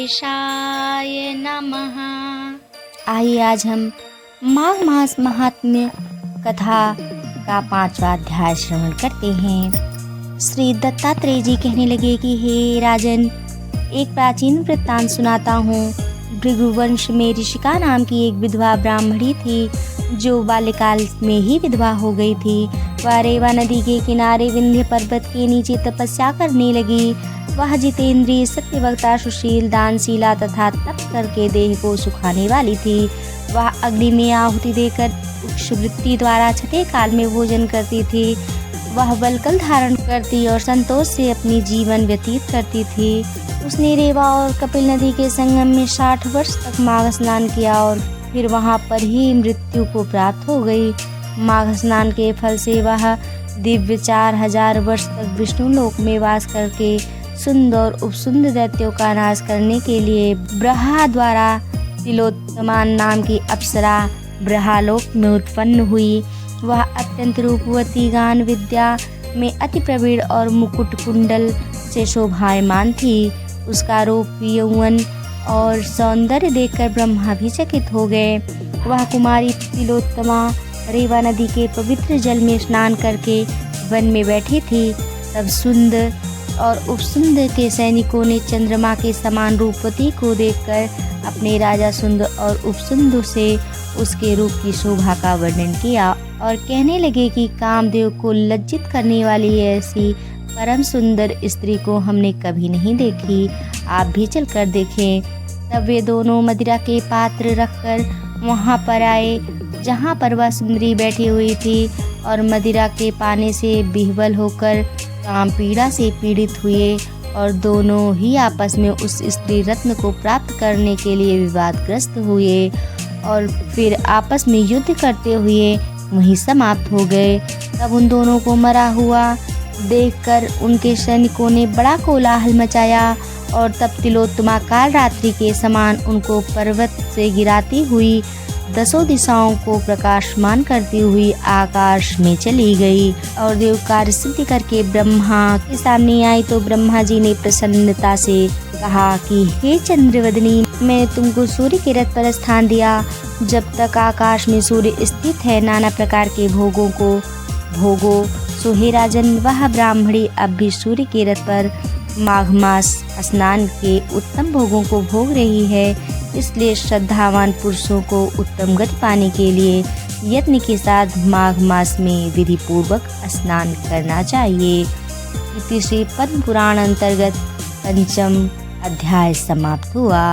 गणेशाय नमः। आइए आज हम माघ मास महात्म्य कथा का 5वां अध्याय श्रवण करते हैं। श्री दत्तात्रेय जी कहने लगे कि हे राजन, एक प्राचीन वृत्तांत सुनाता हूँ। भृगुवंश में ऋषिका नाम की एक विधवा ब्राह्मणी थी, जो बाल्यकाल में ही विधवा हो गई थी। वह रेवा नदी के किनारे विंध्य पर्वत के नीचे तपस्या करने लगी। वह जितेंद्रिय, सत्यवक्ता, सुशील, दानशीला तथा तप करके देह को सुखाने वाली थी। वह अग्नि में आहुति देकर वृत्ति द्वारा छठे काल में भोजन करती थी। वह वल्कल धारण करती और संतोष से अपनी जीवन व्यतीत करती थी। उसने रेवा और कपिल नदी के संगम में 60 वर्ष तक माघ स्नान किया और फिर वहां पर ही मृत्यु को प्राप्त हो गई। माघ स्नान के फल से वह दिव्य 4000 वर्ष तक विष्णु लोक में वास करके सुंदर उपसुंदर दैत्यों का नाश करने के लिए ब्रह्मा द्वारा तिलोत्तमा नाम की अप्सरा ब्रह्मलोक में उत्पन्न हुई। वह अत्यंत रूपवती, गान विद्या में अति प्रवीण और मुकुट कुंडल से शोभायमान थी। उसका रूप, यौवन और सौंदर्य देखकर ब्रह्मा भी चकित हो गए। वह कुमारी तिलोत्तमा रेवा नदी के पवित्र जल में स्नान करके वन में बैठी थी। तब सुंदर और उपसुंदर के सैनिकों ने चंद्रमा के समान रूपवती को देखकर अपने राजा सुंदर और उपसुंदर से उसके रूप की शोभा का वर्णन किया और कहने लगे कि कामदेव को लज्जित करने वाली ऐसी परम सुंदर स्त्री को हमने कभी नहीं देखी, आप भी चलकर देखें। तब वे दोनों मदिरा के पात्र रखकर वहां पर आए जहां पर वह सुंदरी बैठी हुई थी और मदिरा के पाने से विह्वल होकर काम पीड़ा से पीड़ित हुए और दोनों ही आपस में उस स्त्री रत्न को प्राप्त करने के लिए विवादग्रस्त हुए और फिर आपस में युद्ध करते हुए वहीं समाप्त हो गए। तब उन दोनों को मरा हुआ देखकर उनके सैनिकों ने बड़ा कोलाहल मचाया और तब तिलोत्तमा काल रात्रि के समान उनको पर्वत से गिराती हुई 10 दिशाओं को प्रकाशमान करती हुई आकाश में चली गई और देव कार्य सिद्धि करके ब्रह्मा के सामने आई। तो ब्रह्मा जी ने प्रसन्नता से कहा कि हे चंद्रवदनी, मैंने तुमको सूर्य के रथ पर स्थान दिया। जब तक आकाश में सूर्य स्थित है, नाना प्रकार के भोगों को भोगो। सो हे राजन, वह ब्राह्मणी अब भी सूर्य के रथ पर माघ मास स्नान के उत्तम भोगों को भोग रही है। इसलिए श्रद्धावान पुरुषों को उत्तम गति पाने के लिए यत्न के साथ माघ मास में विधि पूर्वक स्नान करना चाहिए। इति श्री पद्म पुराण अंतर्गत 5वां अध्याय समाप्त हुआ।